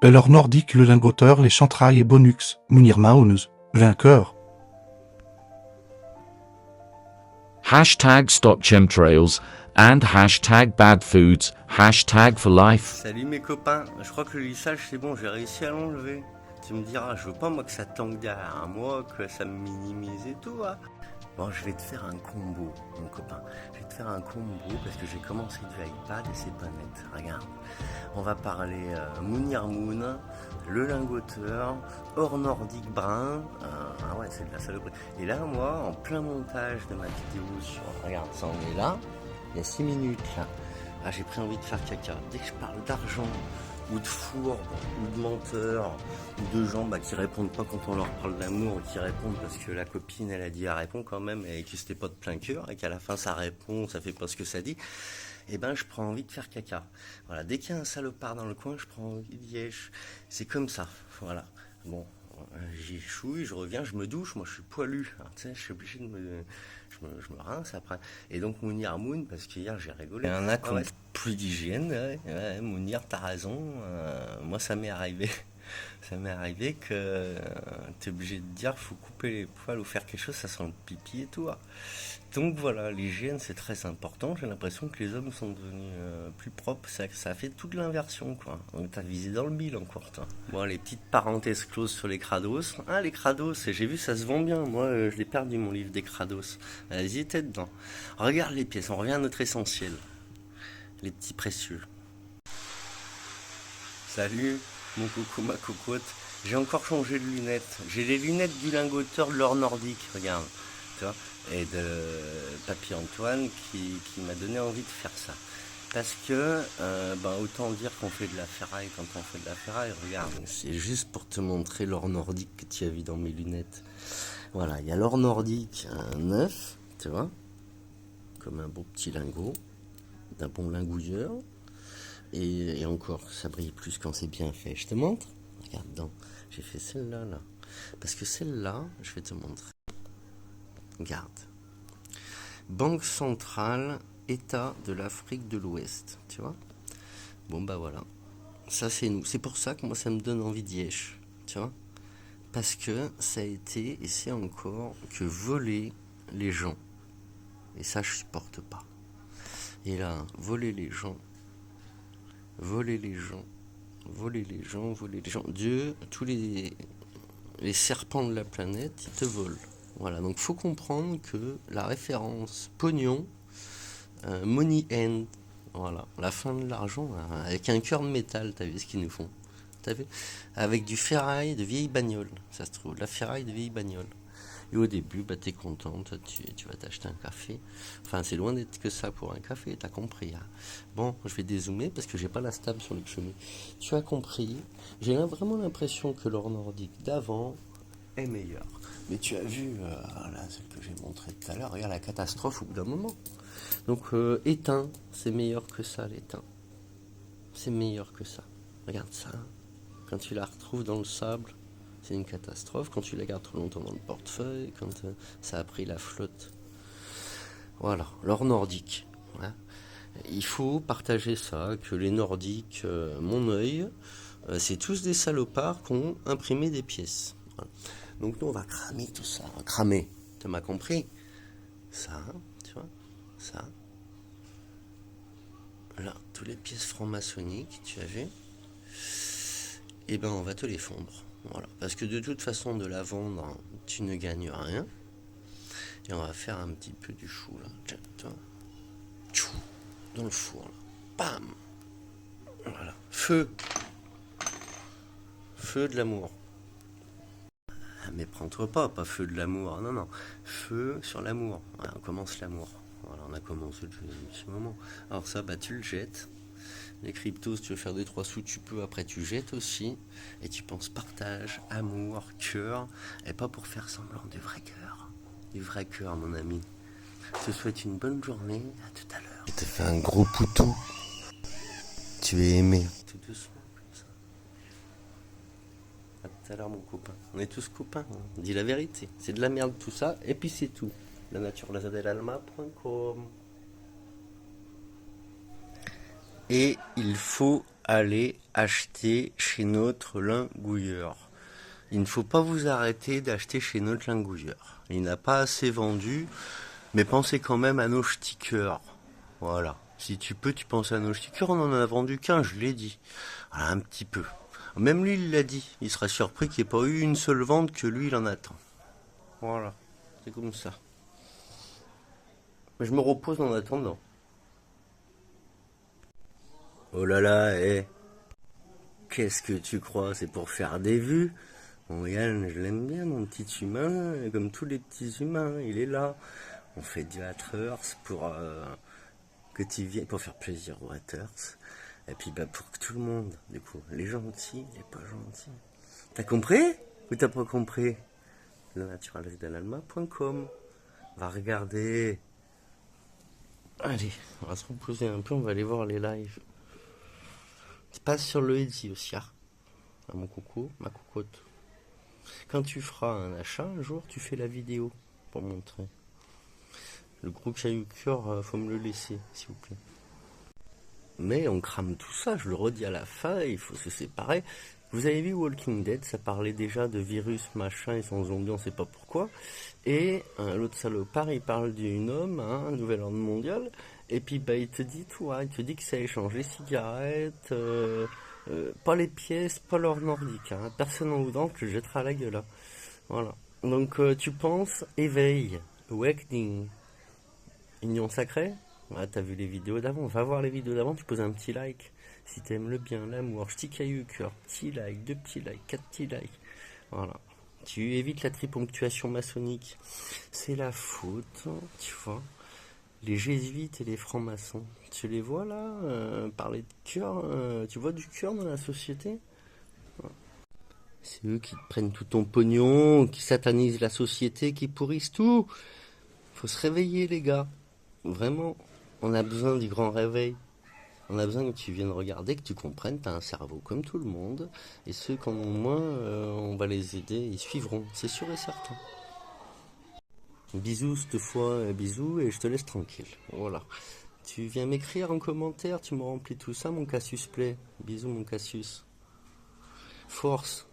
Leur nordique, le lingoteur, les chantrailles et Bonux, Mounir Mahounez, vainqueur. Hashtag stop chemtrails and hashtag bad foods, hashtag for life. Salut mes copains, je crois que le lissage c'est bon, j'ai réussi à l'enlever. Tu me diras, je veux pas moi que ça tangue derrière moi, que ça me minimise et tout. Hein. Bon, je vais te faire un combo, mon copain. Je vais te faire un combo parce que j'ai commencé du iPad et c'est pas net. Regarde, on va parler Mounir Moon, le lingoteur, hors nordique brun. Ah ouais, c'est de la saloperie. Et là, moi, en plein montage de ma vidéo sur... Regarde, ça en est là, il y a 6 minutes là. Ah, j'ai pris envie de faire caca. Dès que je parle d'argent, ou de fourbe, ou de menteur, ou de gens qui répondent pas quand on leur parle d'amour, qui répondent parce que la copine, elle a dit, elle répond quand même, et que c'était pas de plein cœur, et qu'à la fin, ça répond, ça fait pas ce que ça dit, et ben, je prends envie de faire caca. Voilà, dès qu'il y a un salopard dans le coin, je prends envie de liège. C'est comme ça, voilà. Bon, j'y chouille, je reviens, je me douche, moi je suis poilu, alors, tu sais, je suis obligé de me... Je me rince après. Et donc Mounir Moon, parce qu'hier j'ai rigolé. Il y en a qui ont plus d'hygiène, ouais, Mounir, t'as raison, moi ça m'est arrivé. Ça m'est arrivé que t'es obligé de dire faut couper les poils ou faire quelque chose, ça sent le pipi et tout. Hein. Donc voilà, l'hygiène c'est très important. J'ai l'impression que les hommes sont devenus plus propres. Ça fait toute l'inversion quoi. Donc t'as visé dans le mille encore toi. Bon, les petites parenthèses closes sur les crados. Ah les crados, j'ai vu ça se vend bien. Moi je l'ai perdu mon livre des crados. Ils étaient dedans. Regarde les pièces, on revient à notre essentiel. Les petits précieux. Salut mon coco, ma cocotte. J'ai encore changé de lunettes. J'ai les lunettes du lingoteur de l'or nordique, regarde. Tu vois, et de Papy Antoine qui m'a donné envie de faire ça. Parce que, autant dire qu'on fait de la ferraille quand on fait de la ferraille. Regarde, c'est juste pour te montrer l'or nordique que tu as vu dans mes lunettes. Voilà, il y a l'or nordique neuf, tu vois, comme un beau petit lingot, d'un bon lingouilleur. Et encore, ça brille plus quand c'est bien fait. Je te montre. Regarde, donc, j'ai fait celle-là, là. Parce que celle-là, je vais te montrer. Regarde. Banque centrale, État de l'Afrique de l'Ouest. Tu vois? Bon, bah voilà. Ça, c'est nous. C'est pour ça que moi, ça me donne envie d'Yèche. Tu vois? Parce que ça a été, et c'est encore, que voler les gens. Et ça, je supporte pas. Et là, voler les gens. Voler les gens, voler les gens, voler les gens. Dieu, tous les serpents de la planète, ils te volent. Voilà, donc faut comprendre que la référence pognon, money end, voilà, la fin de l'argent, avec un cœur de métal, t'as vu ce qu'ils nous font? T'as vu? Avec du ferraille de vieille bagnole, ça se trouve, la ferraille de vieille bagnole. Et au début, t'es contente, tu vas t'acheter un café. Enfin, c'est loin d'être que ça pour un café, t'as compris. Hein. Bon, je vais dézoomer parce que j'ai pas la stab sur le chemin. Tu as compris. J'ai vraiment l'impression que l'or nordique d'avant est meilleur. Mais tu as vu, là, celle que j'ai montrée tout à l'heure, regarde la catastrophe au bout d'un moment. Donc, éteint, c'est meilleur que ça, l'éteint. C'est meilleur que ça. Regarde ça. Quand tu la retrouves dans le sable, c'est une catastrophe. Quand tu la gardes trop longtemps dans le portefeuille, quand ça a pris la flotte. Voilà, l'or nordique. Voilà. Il faut partager ça, que les nordiques, mon œil, c'est tous des salopards qui ont imprimé des pièces. Voilà. Donc nous, on va cramer tout ça. Cramer, tu m'as compris? Ça, tu vois, ça. Là, toutes les pièces franc-maçonniques, tu as vu? Eh ben, on va te les fondre. Voilà. Parce que de toute façon, de la vendre, tu ne gagnes rien. Et on va faire un petit peu du chou, là. Tiens, toi. Tchou, dans le four, là. Bam! Voilà. Feu. Feu de l'amour. Ah, mais prends-toi pas feu de l'amour. Non, non. Feu sur l'amour. Voilà, on commence l'amour. Voilà, on a commencé depuis un petit moment. Alors ça, tu le jettes. Les cryptos, si tu veux faire 2-3 sous, tu peux. Après, tu jettes aussi. Et tu penses partage, amour, cœur. Et pas pour faire semblant du vrai cœur. Du vrai cœur, mon ami. Je te souhaite une bonne journée. À tout à l'heure. Je te fais un gros poutou. Tu es aimé. Tout doucement, comme ça. À tout à l'heure, mon copain. On est tous copains. Hein. Dis la vérité. C'est de la merde tout ça. Et puis c'est tout. lanaturelazadelalma.com. Et il faut allez acheter chez notre lingouilleur. Il ne faut pas vous arrêter d'acheter chez notre lingouilleur. Il n'a pas assez vendu, mais pensez quand même à nos stickers. Voilà. Si tu peux, tu penses à nos stickers. On en a vendu qu'un, je l'ai dit. Voilà, un petit peu. Même lui, il l'a dit. Il sera surpris qu'il n'y ait pas eu une seule vente, que lui, il en attend. Voilà. C'est comme ça. Je me repose en attendant. Oh là là, qu'est-ce que tu crois? C'est pour faire des vues? Bon, Yann, je l'aime bien, mon petit humain, comme tous les petits humains, il est là. On fait du haters pour que tu viennes, pour faire plaisir aux haters. Et puis pour que tout le monde, du coup, les gentils, les pas gentils. T'as compris? Ou t'as pas compris? lenaturalesdelalma.com. Va regarder. Allez, on va se reposer un peu, on va aller voir les lives. Tu passes sur le Etsy aussi, hein, mon coucou, ma coucotte. Quand tu feras un achat, un jour, tu fais la vidéo pour montrer. Le gros caillou cœur, faut me le laisser, s'il vous plaît. Mais on crame tout ça, je le redis à la fin, il faut se séparer. Vous avez vu Walking Dead, ça parlait déjà de virus, machin, ils sont zombies, on sait pas pourquoi. Et l'autre salopard, il parle d'un homme, un nouvel ordre mondial, et puis il te dit tout, hein, il te dit que ça échange les cigarettes, pas les pièces, pas l'or nordique, hein, personne en dedans, tu le jetteras à la gueule. Hein. Voilà. Donc tu penses éveil, awakening, union sacrée. Ah, t'as vu les vidéos d'avant, va voir les vidéos d'avant, tu poses un petit like. Si t'aimes le bien, l'amour, petit caillou cœur, petit like, 2 petits likes, 4 petits likes. Voilà. Tu évites la triponctuation maçonnique. C'est la faute, tu vois. Les jésuites et les francs-maçons. Tu les vois là, parler de cœur, tu vois du cœur dans la société? C'est eux qui te prennent tout ton pognon, qui satanisent la société, qui pourrissent tout. Faut se réveiller les gars. Vraiment, on a besoin du grand réveil. On a besoin que tu viennes regarder, que tu comprennes, tu as un cerveau comme tout le monde, et ceux qui en ont moins, on va les aider, ils suivront, c'est sûr et certain. Bisous cette fois, bisous, et je te laisse tranquille, voilà. Tu viens m'écrire en commentaire, tu me remplis tout ça, mon Cassius Play. Bisous mon Cassius. Force.